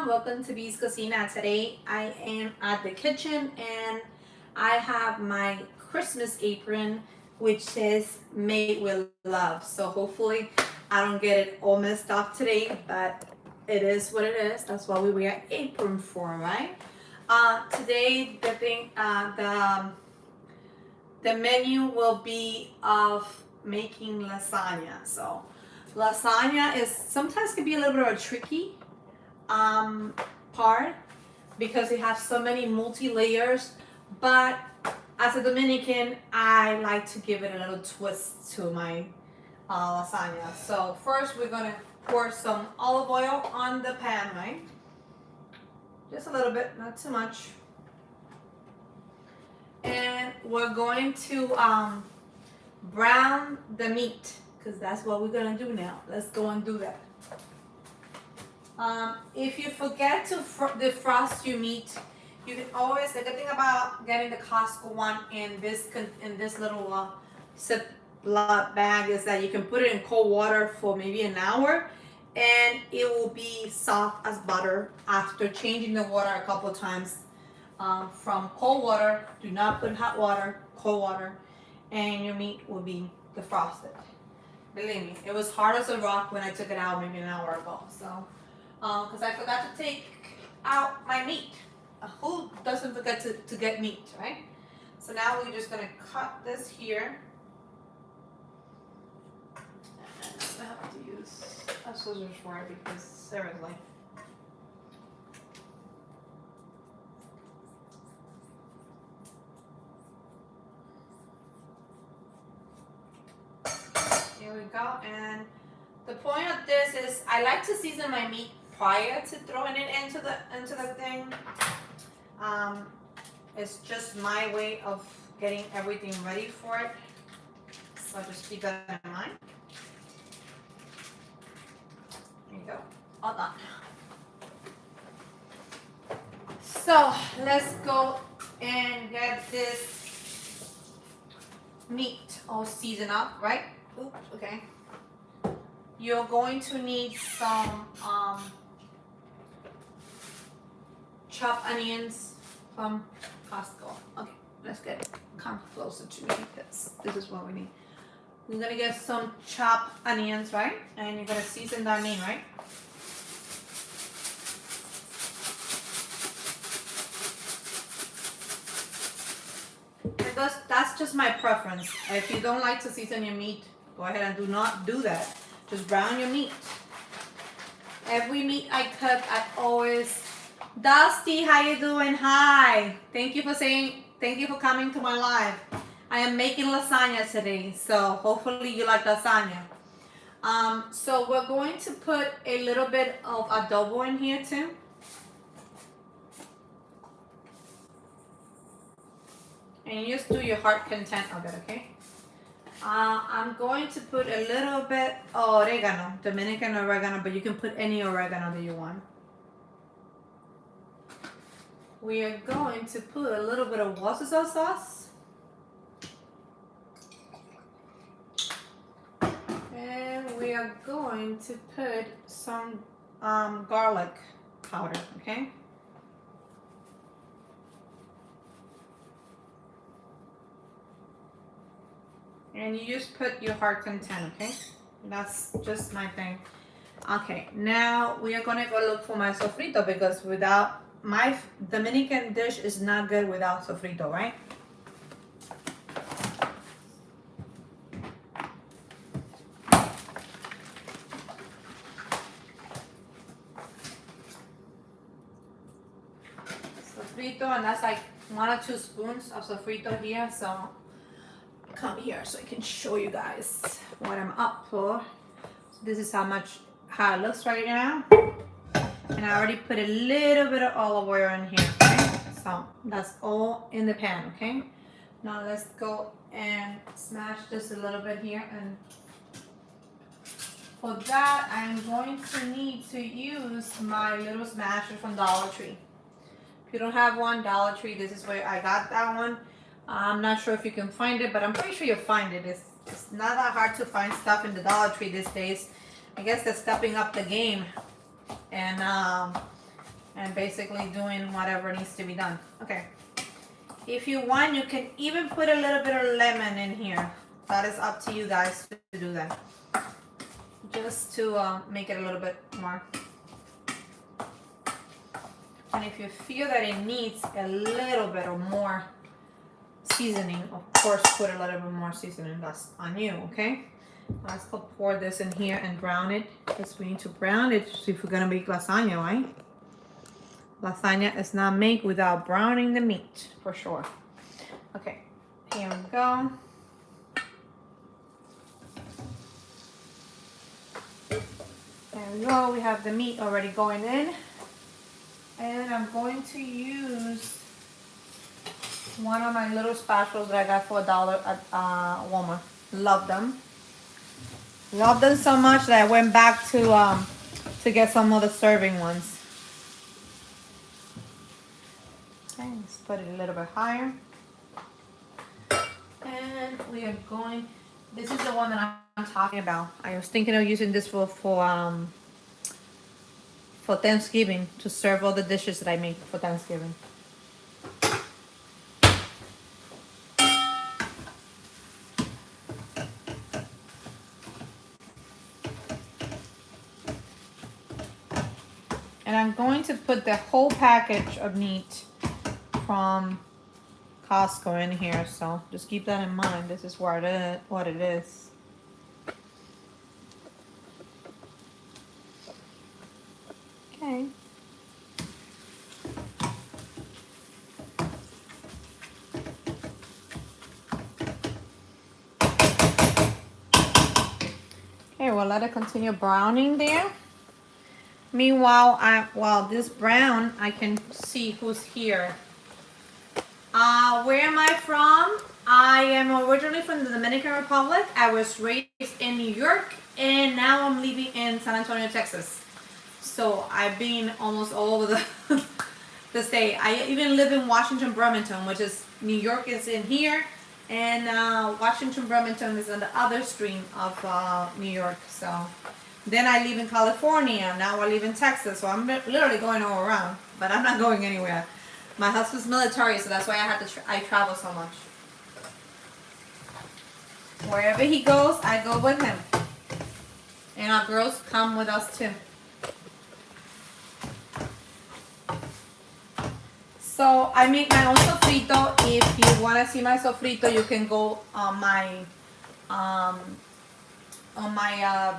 welcome to B's Cosina. Today I am at the kitchen and I have my Christmas apron which says made with love. So hopefully I don't get it all messed up today, but it is what it is. That's what we wear apron for, right? Today the menu will be of making lasagna. So lasagna is sometimes can be a little bit of a tricky um, part because it has so many multi layers. But as a Dominican, I like to give it a little twist to my lasagna. So first, we're gonna pour some olive oil on the pan, right? Just a little bit, not too much. And we're going to brown the meat because that's what we're gonna do now. Let's go and do that. If you forget to defrost your meat, you can always. The good thing about getting the Costco one in this little Ziploc bag is that you can put it in cold water for maybe an hour, and it will be soft as butter after changing the water a couple times. From cold water, do not put hot water, cold water, and your meat will be defrosted. Believe me, it was hard as a rock when I took it out maybe an hour ago. So. Because I forgot to take out my meat. Who doesn't forget to get meat, right? So now we're just gonna cut this here. And I have to use a scissors for it because seriously. Here we go. And the point of this is I like to season my meat prior to throwing it into the thing. It's just my way of getting everything ready for it. So just keep that in mind. There you go. All done. So let's go and get this meat all seasoned up, right? Oops, okay. You're going to need some chopped onions from Costco. Okay, let's get it. Come closer to me because this is what we need. We're gonna get some chopped onions, right? And you're gonna season that meat, right? And that's just my preference. If you don't like to season your meat, go ahead and do not do that. Just brown your meat. Every meat I cook, I always. Dusty, how you doing? Hi. Thank you for coming to my live. I am making lasagna today, so hopefully you like lasagna. So we're going to put a little bit of adobo in here too. And you just do your heart content of it, okay? I'm going to put a little bit of oregano, Dominican oregano, but you can put any oregano that you want. We are going to put a little bit of Worcestershire sauce. And we are going to put some garlic powder, okay? And you just put your heart content, okay? That's just my thing. Okay, now we are gonna go look for my sofrito because without my Dominican dish is not good without sofrito, right? Sofrito, and that's like 1 or 2 spoons of sofrito here, so come here so I can show you guys what I'm up for. So this is how it looks right now. And I already put a little bit of olive oil in here, okay? So that's all in the pan, okay? Now let's go and smash this a little bit here. And for that, I'm going to need to use my little smasher from Dollar Tree. If you don't have one, Dollar Tree, this is where I got that one. I'm not sure if you can find it, but I'm pretty sure you'll find it. It's not that hard to find stuff in the Dollar Tree these days. I guess they're stepping up the game. And and basically doing whatever needs to be done. Okay. If you want, you can even put a little bit of lemon in here. That is up to you guys to do that. Just to make it a little bit more. And if you feel that it needs a little bit or more seasoning, of course, put a little bit more seasoning. That's on you, okay? Let's go pour this in here and brown it, because we need to brown it if we're gonna make lasagna, right? Lasagna is not made without browning the meat, for sure. Okay, here we go. There we go, we have the meat already going in. And I'm going to use one of my little spatulas that I got for $1 at Walmart. Love them. Love them so much that I went back to get some of the serving ones. Okay, let's put it a little bit higher. And we are going, this is the one that I'm talking about. I was thinking of using this for Thanksgiving, to serve all the dishes that I make for Thanksgiving. And I'm going to put the whole package of meat from Costco in here, so just keep that in mind. This is what it is. Okay. Okay, we'll let it continue browning there. Meanwhile, while this brown, I can see who's here. Where am I from? I am originally from the Dominican Republic. I was raised in New York, and now I'm living in San Antonio, Texas. So I've been almost all over the state. I even live in Washington, Bremerton, which is, New York is in here, and Washington, Bremerton is on the other stream of New York. So then I live in California. Now I live in Texas. So I'm literally going all around, but I'm not going anywhere. My husband's military, so that's why I travel so much. Wherever he goes, I go with him. And our girls come with us too. So I make my own sofrito. If you want to see my sofrito, you can go on my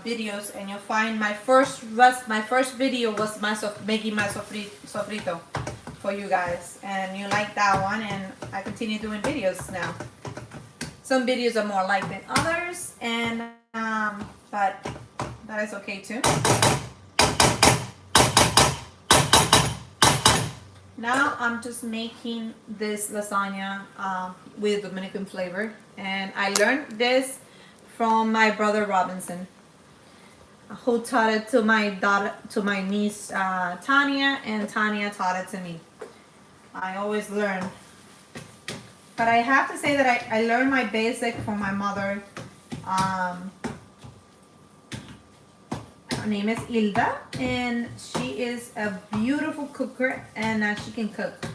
videos, and you'll find my first video was making my sofrito for you guys, and you like that one, and I continue doing videos now. Some videos are more liked than others, and but that is okay too. Now I'm just making this lasagna with Dominican flavor, and I learned this from my brother Robinson, who taught it to my daughter, to my niece Tanya, and Tanya taught it to me. I always learn, but I have to say that I learned my basic from my mother. Her name is Hilda, and she is a beautiful cooker, and she can cook.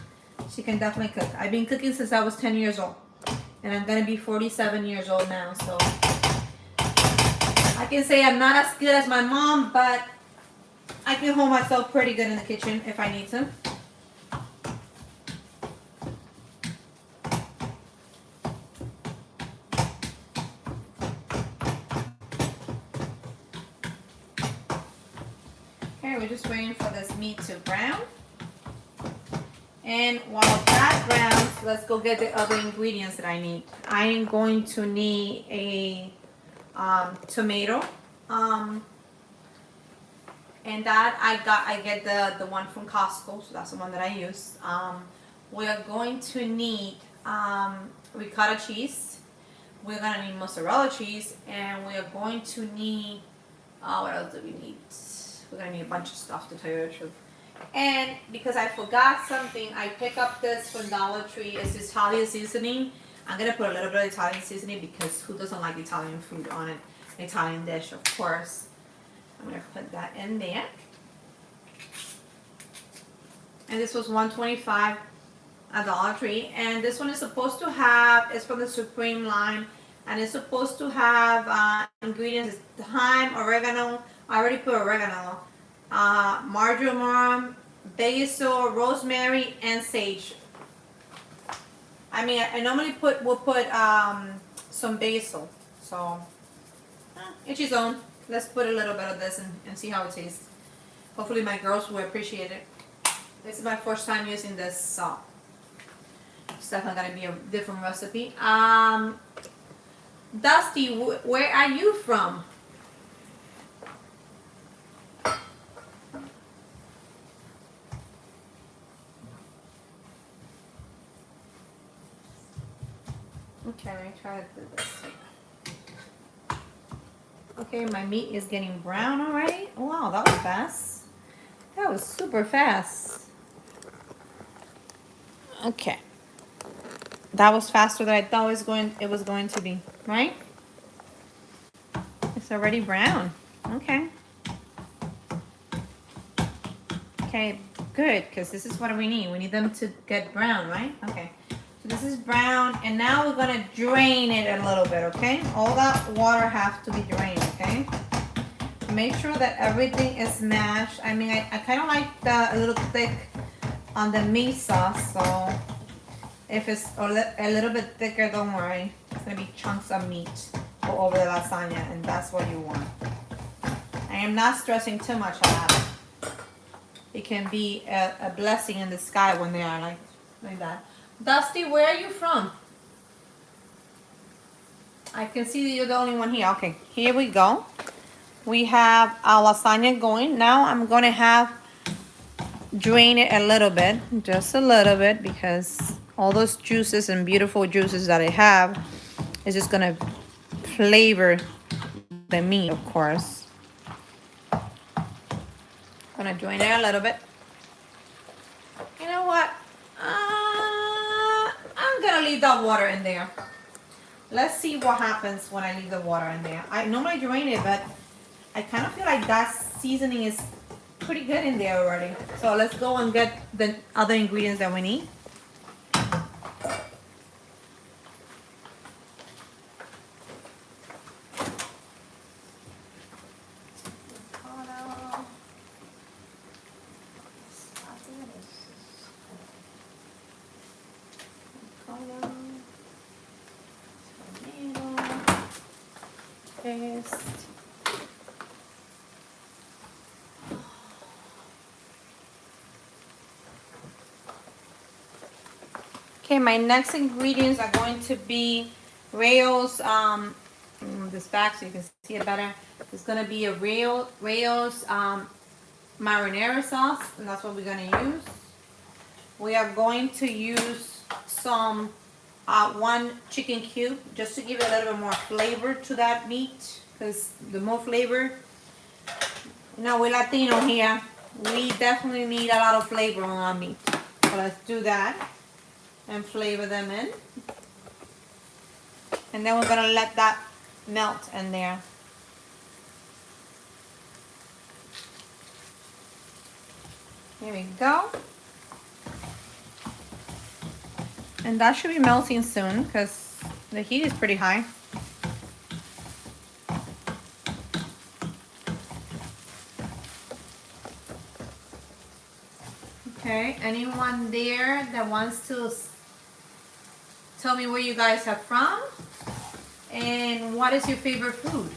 She can definitely cook. I've been cooking since I was 10 years old, and I'm gonna be 47 years old now, so I can say I'm not as good as my mom, but I can hold myself pretty good in the kitchen if I need to. Okay, we're just waiting for this meat to brown. And while that browns, let's go get the other ingredients that I need. I am going to need a tomato, and that I get the one from Costco, so that's the one that I use. We are going to need ricotta cheese. We're gonna need mozzarella cheese, and we are going to need what else do we need? We're gonna need a bunch of stuff, to tell you the truth. And because I forgot something, I pick up this from Dollar Tree. It's Italian seasoning. I'm gonna put a little bit of Italian seasoning because who doesn't like Italian food on an Italian dish, of course. I'm gonna put that in there. and this was $1.25 at Dollar Tree. And this one is supposed to have, it's from the Supreme line, and it's supposed to have ingredients: thyme, oregano. I already put oregano. Marjoram, basil, rosemary, and sage. I mean, I normally will put some basil. So each his own. Let's put a little bit of this and see how it tastes. Hopefully my girls will appreciate it. This is my first time using this salt. It's definitely gonna be a different recipe. Dusty, where are you from? Okay, let me try to do this. Okay, my meat is getting brown already. Wow, that was fast. That was super fast. Okay. That was faster than I thought it was going to be, right? It's already brown. Okay. Okay, good, because this is what we need. We need them to get brown, right? Okay. So this is brown, and now we're gonna drain it a little bit, okay? All that water has to be drained, okay? Make sure that everything is mashed. I mean, I kind of like a little thick on the meat sauce, so if it's a little bit thicker, don't worry. It's gonna be chunks of meat go over the lasagna, and that's what you want. I am not stressing too much about it. It can be a blessing in the sky when they are like that. Dusty, where are you from? I can see that you're the only one here. Okay, here we go. We have our lasagna going. Now I'm gonna drain it a little bit, just a little bit, because all those juices and beautiful juices that I have is just gonna flavor the meat, of course. Gonna drain it a little bit. You know what? I'm gonna leave that water in there. Let's see what happens when I leave the water in there. I normally drain it, but I kind of feel like that seasoning is pretty good in there already. So let's go and get the other ingredients that we need. Okay, my next ingredients are going to be Rayo's, this back so you can see it better. It's gonna be a Rayo's marinara sauce, and that's what we're gonna use. We are going to use some one chicken cube just to give it a little bit more flavor to that meat, because the more flavor, we're Latino here. We definitely need a lot of flavor on our meat. So let's do that and flavor them in. And then we're gonna let that melt in there. Here we go. And that should be melting soon because the heat is pretty high. Okay, anyone there that wants to tell me where you guys are from and what is your favorite food?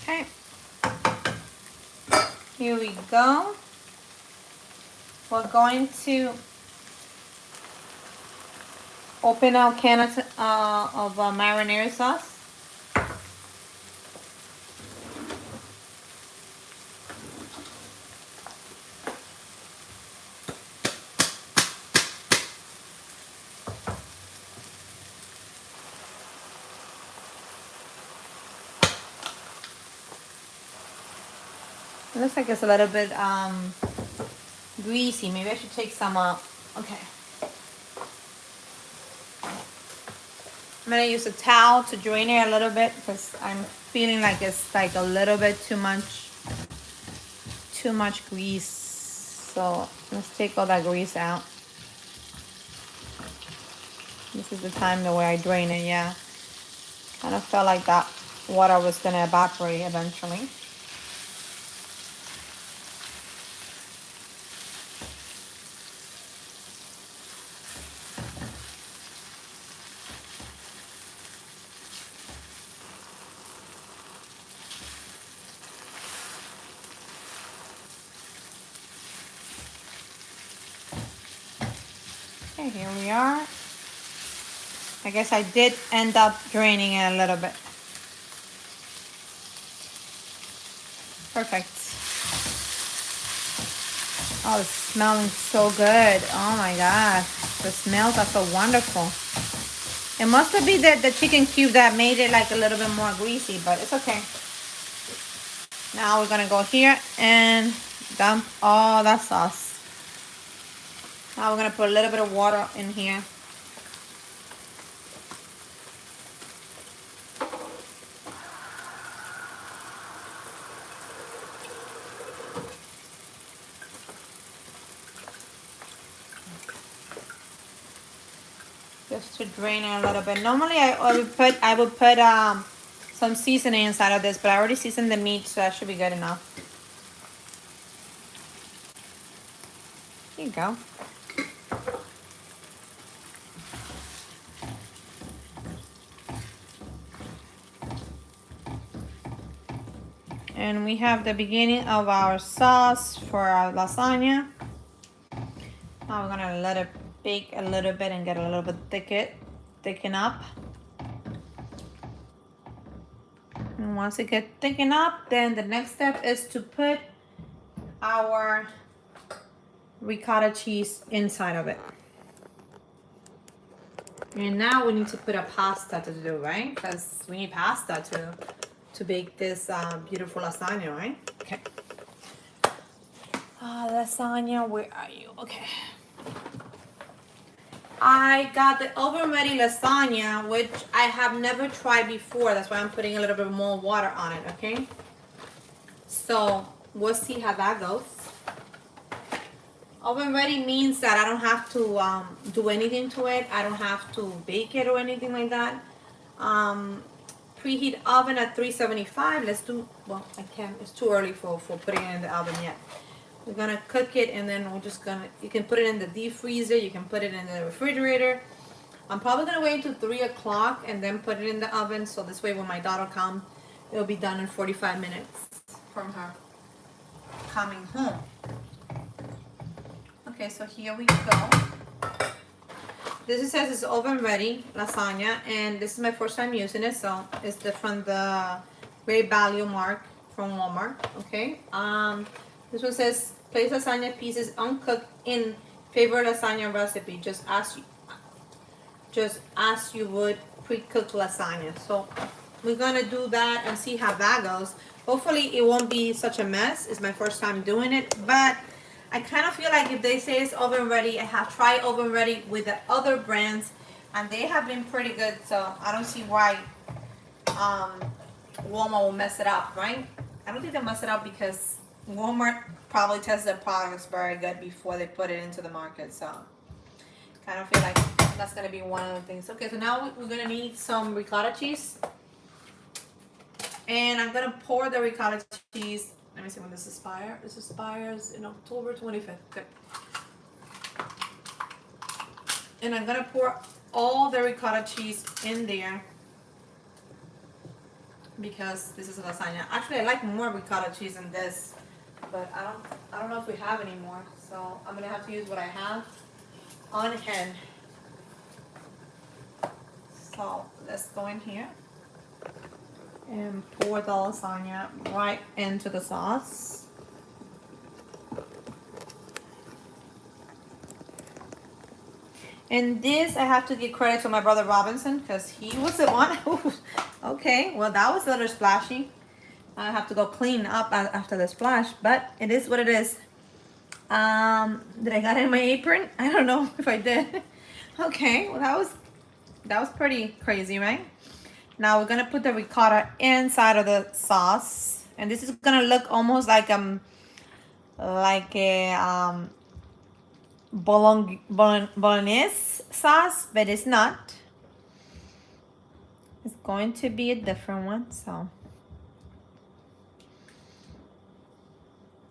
Okay, here we go. We're going to open our can of marinara sauce. It looks like it's a little bit greasy. Maybe I should take some out. Okay. I'm gonna use a towel to drain it a little bit because I'm feeling like it's like a little bit too much grease. So let's take all that grease out. This is the time the way I drain it, yeah. Kind of felt like that water was gonna evaporate eventually. Okay, here we are. I guess I did end up draining it a little bit. Perfect. Oh, it's smelling so good. Oh my gosh. The smells are so wonderful. It must have been the chicken cube that made it like a little bit more greasy, but it's okay. Now we're gonna go here and dump all that sauce. Now we're gonna put a little bit of water in here. Just to drain it a little bit. Normally I would put some seasoning inside of this, but I already seasoned the meat, so that should be good enough. Here you go. And we have the beginning of our sauce for our lasagna. Now we're gonna let it bake a little bit and get a little bit thicken up. And once it gets thicken up, then the next step is to put our ricotta cheese inside of it. And now we need to put a pasta to do, right? Because we need pasta to bake this beautiful lasagna, right? Okay. Lasagna, where are you? Okay. I got the oven ready lasagna, which I have never tried before. That's why I'm putting a little bit more water on it, okay? So we'll see how that goes. Oven ready means that I don't have to do anything to it. I don't have to bake it or anything like that. Preheat oven at 375. Let's do, well, I can't, it's too early for putting it in the oven yet. We're gonna cook it and then we're just gonna, you can put it in the deep freezer, you can put it in the refrigerator. I'm probably gonna wait until 3 o'clock and then put it in the oven, so this way when my daughter comes, it'll be done in 45 minutes from her coming home. Okay, so here we go. This says it's oven ready lasagna, and this is my first time using it, so it's from the Great Value mark from Walmart. Okay. This one says place lasagna pieces uncooked in favorite lasagna recipe, just as you would pre-cooked lasagna. So we're gonna do that and see how that goes. Hopefully it won't be such a mess. It's my first time doing it, but I kind of feel like if they say it's oven ready, I have tried oven ready with the other brands and they have been pretty good, so I don't see why Walmart will mess it up, right? I don't think they'll mess it up because Walmart probably tests their products very good before they put it into the market, so kind of feel like that's gonna be one of the things. Okay, so now we're gonna need some ricotta cheese, and I'm gonna pour the ricotta cheese. Let me see when this expires. This expires in October 25th. Good. And I'm gonna pour all the ricotta cheese in there because this is a lasagna. Actually, I like more ricotta cheese than this, but I don't know if we have any more. So I'm gonna have to use what I have on hand. So let's go in here and pour the lasagna right into the sauce. And this, I have to give credit to my brother Robinson because he was the one who, okay, well that was a little splashy. I have to go clean up after the splash, but it is what it is. Did I got it in my apron? I don't know if I did. Okay, well that was That was pretty crazy, right? Now we're gonna put the ricotta inside of the sauce, and this is gonna look almost like a bolognese sauce, but it's not. It's going to be a different one. So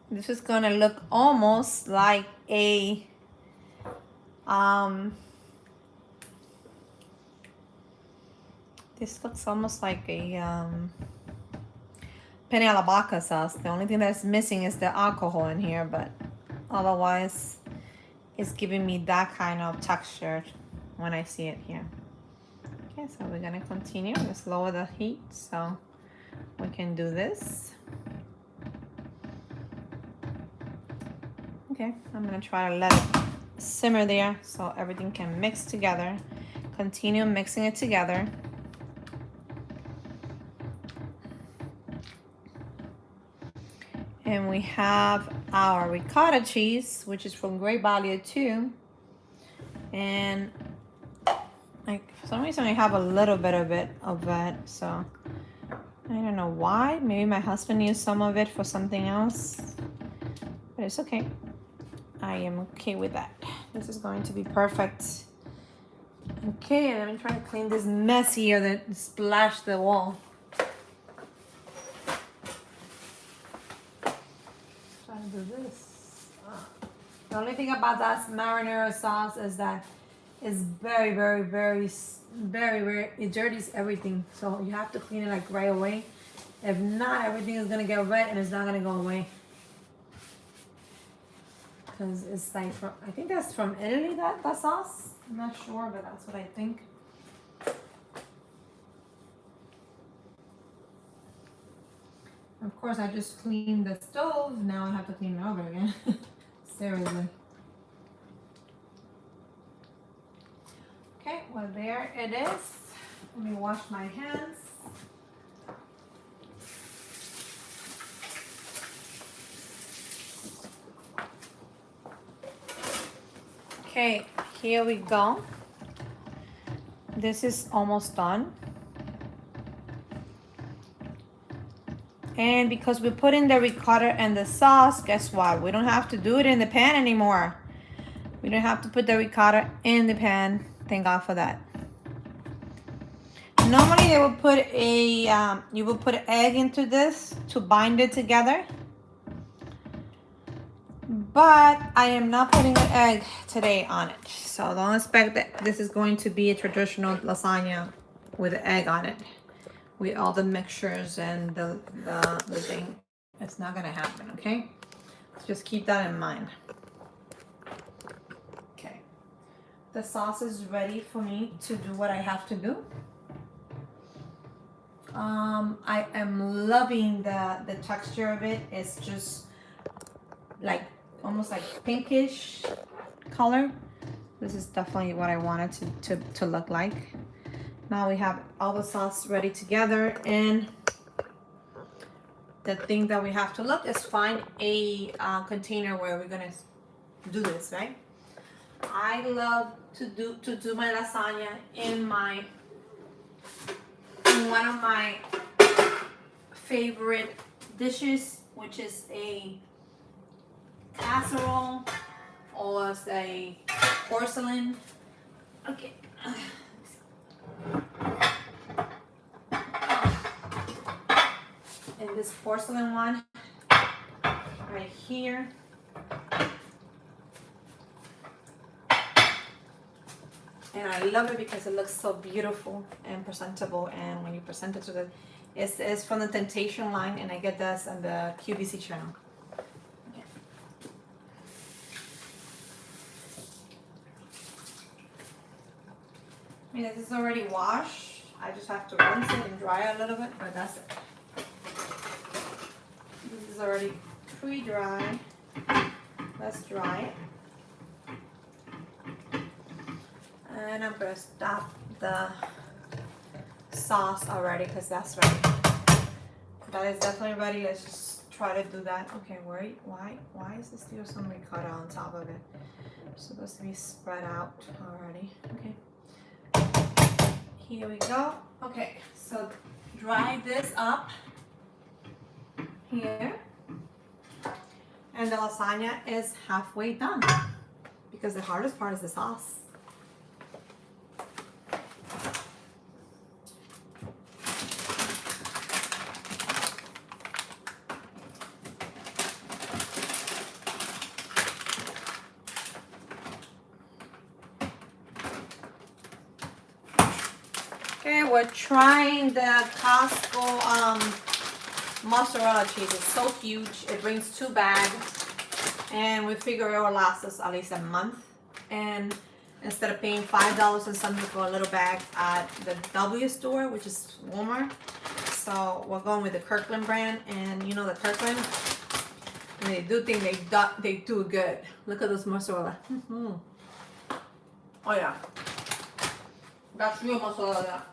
this is gonna look almost like a this looks almost like a penne alla vodka sauce. The only thing that's missing is the alcohol in here, but otherwise it's giving me that kind of texture when I see it here. Okay, so we're gonna continue. Let's lower the heat so we can do this. Okay, I'm gonna try to let it simmer there so everything can mix together. Continue mixing it together. And we have our ricotta cheese, which is from Great Value too. And like for some reason I have a little bit of it, so I don't know why. Maybe my husband used some of it for something else, but it's okay. I am okay with that. This is going to be perfect. Okay, and I'm trying to clean this mess here that splashed the wall. Trying to do this. The only thing about that marinara sauce is that it's very, it dirties everything. So you have to clean it like right away. If not, everything is gonna get red and it's not gonna go away. Because it's like from, I think that's from Italy, that sauce. I'm not sure, but that's what I think. Of course, I just cleaned the stove. Now I have to clean it over again. Seriously. Okay, well there it is. Let me wash my hands. Okay, here we go. This is almost done. And because we put in the ricotta and the sauce, guess what? We don't have to do it in the pan anymore. We don't have to put the ricotta in the pan. Thank God for that. Normally they will put you will put an egg into this to bind it together. But I am not putting an egg today on it. So don't expect that this is going to be a traditional lasagna with an egg on it. With all the mixtures and the thing. It's not gonna happen, okay? So just keep that in mind. Okay. The sauce is ready for me to do what I have to do. I am loving the texture of it. It's just like almost like pinkish color. This is definitely what I wanted to look like. Now we have all the sauce ready together, and the thing that we have to look is find a container where we're gonna do this, right? I love to do my lasagna in one of my favorite dishes, which is a casserole or say porcelain. Okay. In this porcelain one right here. And I love it because it looks so beautiful and presentable, and when you present it to the it's from the Temptation line, and I get this on the QVC channel. I mean, this is already washed. I just have to rinse it and dry it a little bit, but that's it. This is already pre-dry. Let's dry it. And I'm gonna stop the sauce already because that's ready. That is definitely ready. Let's just try to do that. Okay, why is there still some ricotta on top of it? It's supposed to be spread out already. Okay. Here we go. Okay, so dry this up here. And the lasagna is halfway done because the hardest part is the sauce. Okay, we're trying the Costco mozzarella cheese. It's so huge. It brings 2 bags. And we figure it will last us at least a month. And instead of paying $5 and something for a little bag at the W store, which is Walmart. So we're going with the Kirkland brand. And you know the Kirkland, they do think they do good. Look at this mozzarella. Oh yeah. That's real mozzarella.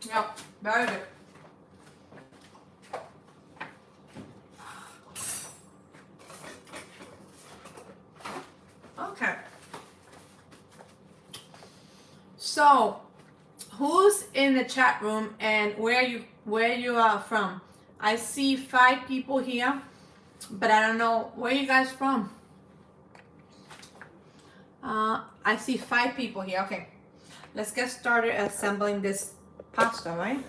Yep, very good. Okay. So, who's in the chat room and where you are from? I see 5 people here, but I don't know where you guys from. I see 5 people here. Okay, let's get started assembling this pasta, right?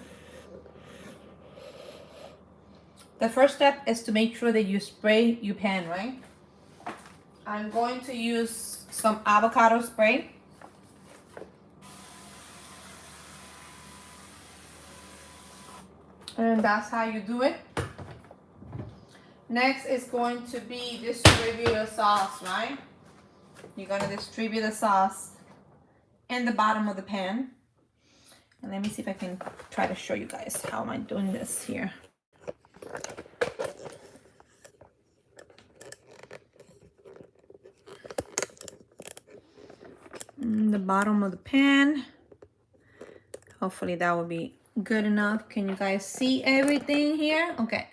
The first step is to make sure that you spray your pan, right? I'm going to use some avocado spray. And that's how you do it. Next is going to be distribute the sauce, right? You're going to distribute the sauce in the bottom of the pan. And let me see if I can try to show you guys how am I doing this here. In the bottom of the pan. Hopefully that will be good enough. Can you guys see everything here? Okay.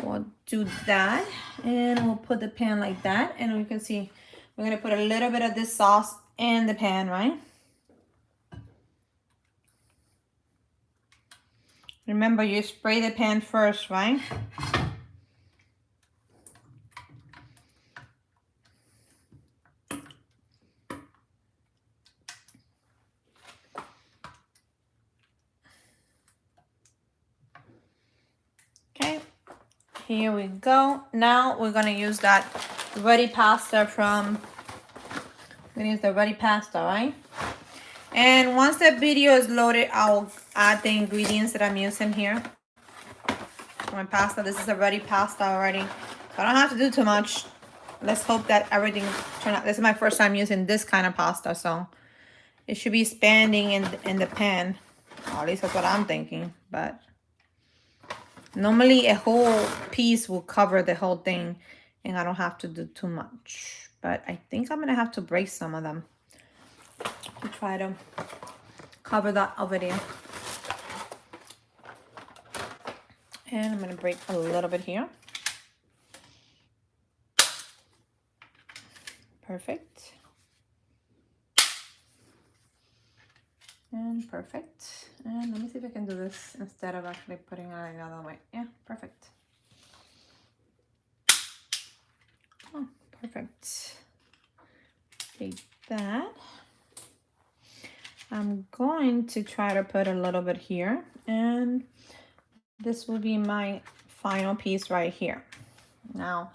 We'll do that and we'll put the pan like that, and we can see we're going to put a little bit of this sauce in the pan, right? Remember, you spray the pan first, right? Okay, here we go. Now we're gonna use that ready pasta from, we're gonna use the ready pasta, right? And once the video is loaded, I'll add the ingredients that I'm using here. My pasta, this is a ready pasta already. So I don't have to do too much. Let's hope that everything turns out. This is my first time using this kind of pasta, so it should be expanding in the pan. Or at least that's what I'm thinking. But normally a whole piece will cover the whole thing, and I don't have to do too much. But I think I'm gonna have to break some of them to try to cover that over there. And I'm gonna break a little bit here. Perfect. And perfect. And let me see if I can do this instead of actually putting it another way. Yeah, perfect. Oh, perfect. Like that. I'm going to try to put a little bit here, and this will be my final piece right here. Now,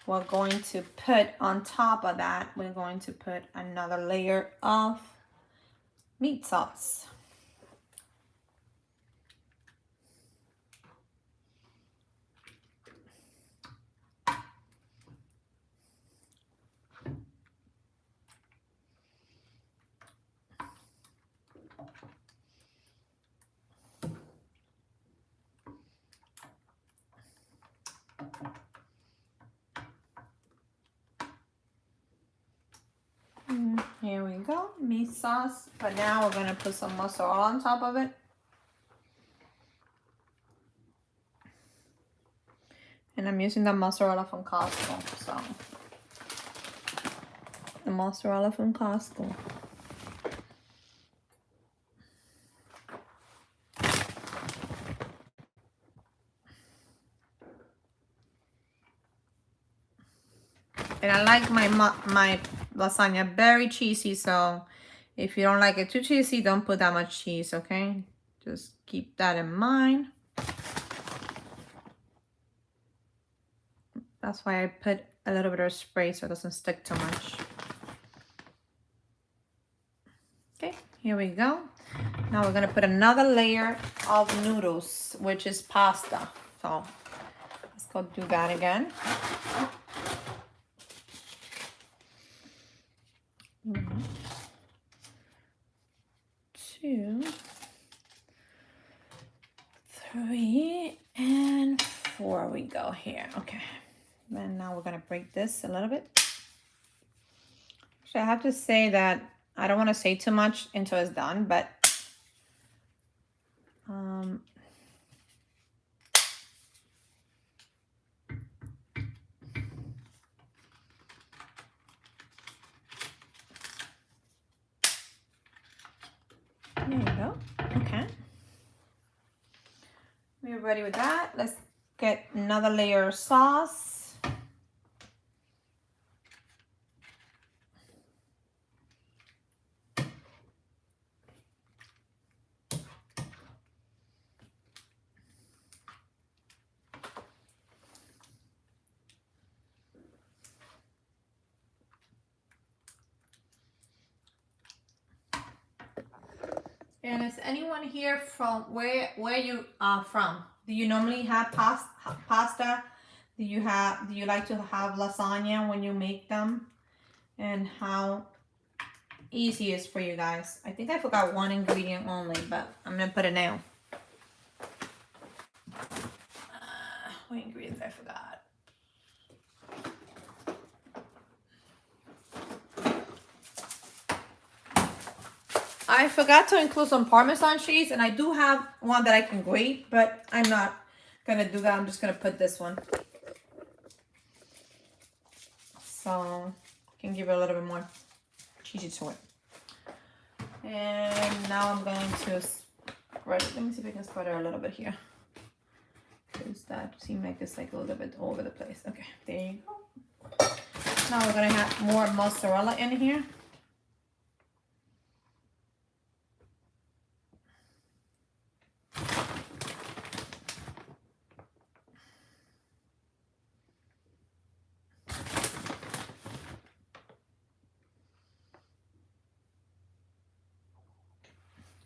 we're going to put on top of that, we're going to put another layer of meat sauce. Here we go, meat sauce. But now we're gonna put some mozzarella on top of it. And I'm using the mozzarella from Costco, so. The mozzarella from Costco. And I like my lasagna very cheesy, so if you don't like it too cheesy, don't put that much cheese, okay? Just keep that in mind. That's why I put a little bit of spray so it doesn't stick too much. Okay, here we go. Now we're gonna put another layer of noodles, which is pasta. So let's go do that again. 1, 2, 3, and 4 we go here. Okay. And now we're gonna break this a little bit. So I have to say that I don't want to say too much until it's done, but there you go. Okay. We're ready with that. Let's get another layer of sauce. And is anyone here from where you are from? Do you normally have pasta? Do you like to have lasagna when you make them? And how easy it is for you guys? I think I forgot one ingredient only, but I'm gonna put it now. What ingredients I forgot? I forgot to include some Parmesan cheese, and I do have one that I can grate, but I'm not gonna do that. I'm just gonna put this one. So I can give it a little bit more cheesy to it. And now I'm going to spread it. Let me see if I can spread it a little bit here. Because that seems like it's like a little bit all over the place. Okay, there you go. Now we're gonna have more mozzarella in here.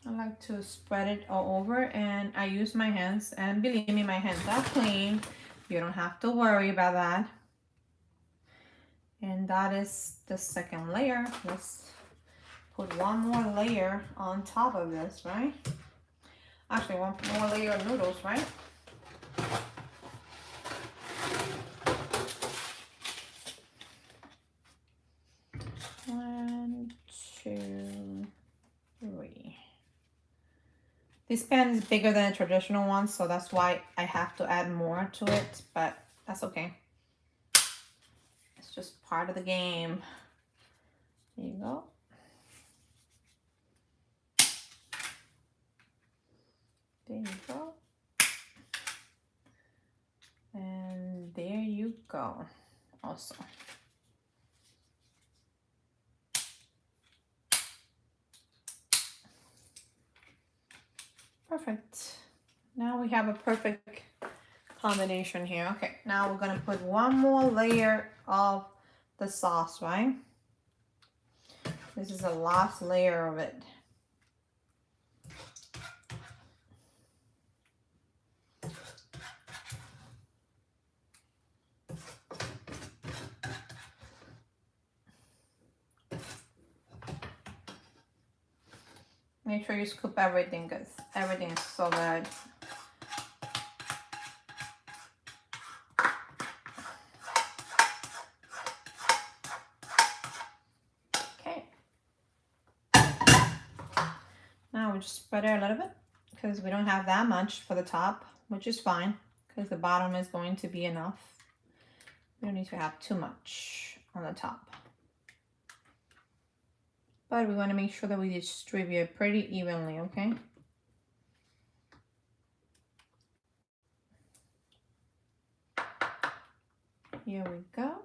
I like to spread it all over, and I use my hands, and believe me, my hands are clean. You don't have to worry about that. And that is the second layer. Let's put one more layer on top of this, right? Actually, one more layer of noodles, right? 1, 2, 3. This pan is bigger than a traditional one, so that's why I have to add more to it, but that's okay. It's just part of the game. There you go. There you go. And there you go. Also. Perfect. Now we have a perfect combination here. Okay, now we're gonna put one more layer of the sauce, right? This is the last layer of it. Make sure you scoop everything because everything is so good. Okay. Now we just spread it a little bit because we don't have that much for the top, which is fine because the bottom is going to be enough. We don't need to have too much on the top. But we want to make sure that we distribute pretty evenly, okay? Here we go.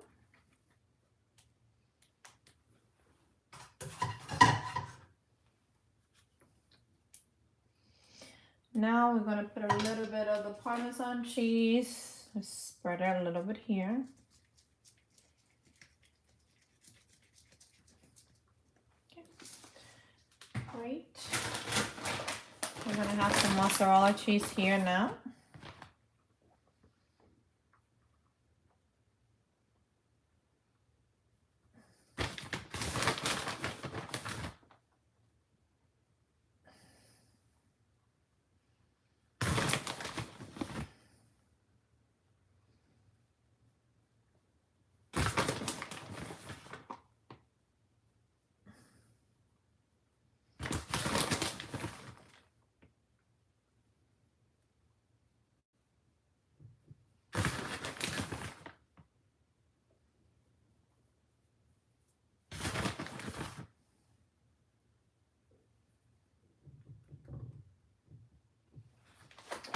Now we're gonna put a little bit of the Parmesan cheese. Let's spread it a little bit here. Okay. Great. We're gonna have some mozzarella cheese here now.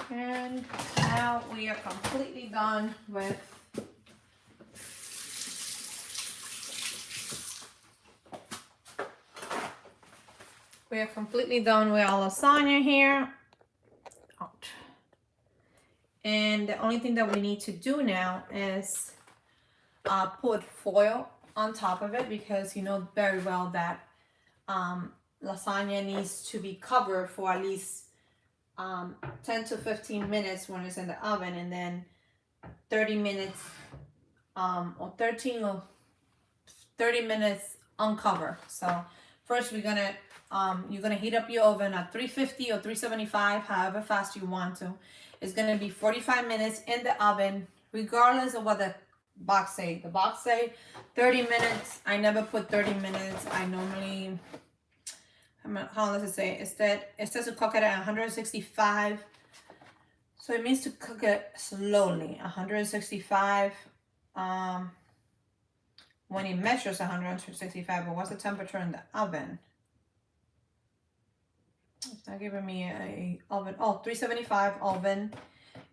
And now we are completely done with our lasagna here. Out. And the only thing that we need to do now is put foil on top of it, because you know very well that lasagna needs to be covered for at least 10 to 15 minutes when it's in the oven, and then 30 minutes or 13 or 30 minutes uncover. So first we're gonna you're gonna heat up your oven at 350 or 375, however fast you want to. It's gonna be 45 minutes in the oven, regardless of what the box say. The box say 30 minutes. I never put 30 minutes. I normally, how does it say? It says to cook it at 165. So it means to cook it slowly, 165. When it measures 165, but what's the temperature in the oven? It's not giving me a oven. Oh, 375 oven.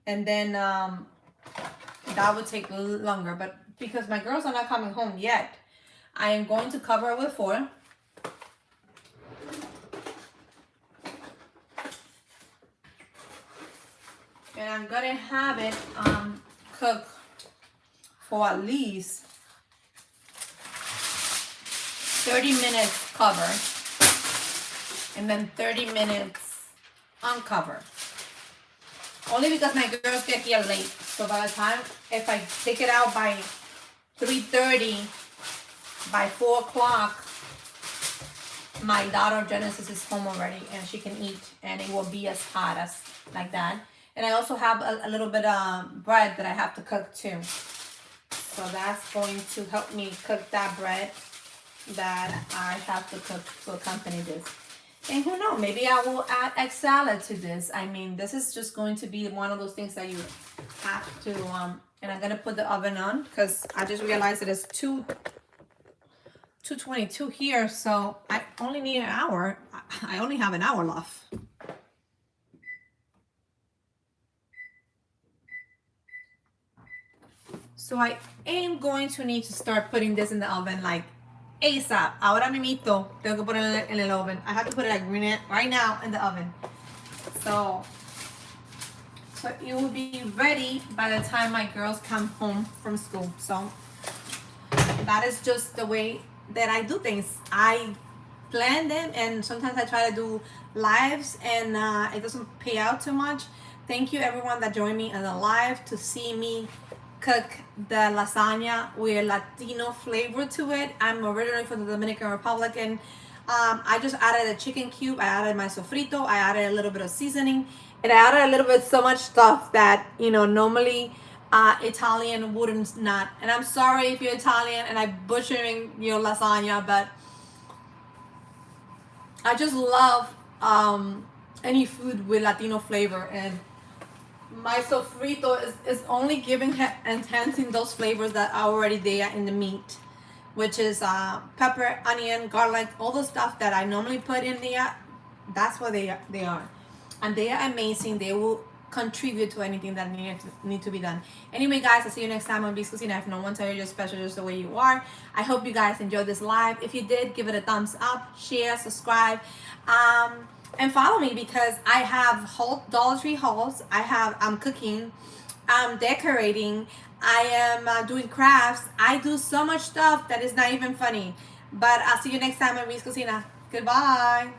And then that would take longer. But because my girls are not coming home yet, I am going to cover it with foil. And I'm gonna have it cook for at least 30 minutes covered, and then 30 minutes uncovered. Only because my girls get here late. So by the time, if I take it out by 3:30, by 4 o'clock, my daughter Genesis is home already and she can eat, and it will be as hot as like that. And I also have a little bit of bread that I have to cook too. So that's going to help me cook that bread that I have to cook to accompany this. And who knows, maybe I will add egg salad to this. I mean, this is just going to be one of those things that you have to, and I'm gonna put the oven on because I just realized that it's 2:22 here, so I only need an hour. I only have an hour left. So I am going to need to start putting this in the oven like ASAP. Ahora mismo tengo que ponerlo en el oven. I have to put it like right now in the oven. So it will be ready by the time my girls come home from school. So that is just the way that I do things. I plan them, and sometimes I try to do lives, and it doesn't pay out too much. Thank you everyone that joined me in the live to see me cook the lasagna with Latino flavor to it. I'm originally from the Dominican Republic, and I just added a chicken cube. I added my sofrito. I added a little bit of seasoning, and I added a little bit so much stuff that normally Italian wouldn't not. And I'm sorry if you're Italian and I'm butchering your lasagna, but I just love any food with Latino flavor, and my sofrito is only enhancing those flavors that are already there in the meat, which is pepper, onion, garlic, all the stuff that I normally put in there. That's what they are, and they are amazing. They will contribute to anything that need to be done. Anyway, guys, I'll see you next time on Cosina. If no one tell you you're special just the way you are. I hope you guys enjoyed this live. If you did, give it a thumbs up, share, subscribe. and follow me because I have whole Dollar Tree hauls. I'm cooking, I'm decorating, I am doing crafts. I do so much stuff that is not even funny. But I'll see you next time on Reese Cocina. Goodbye.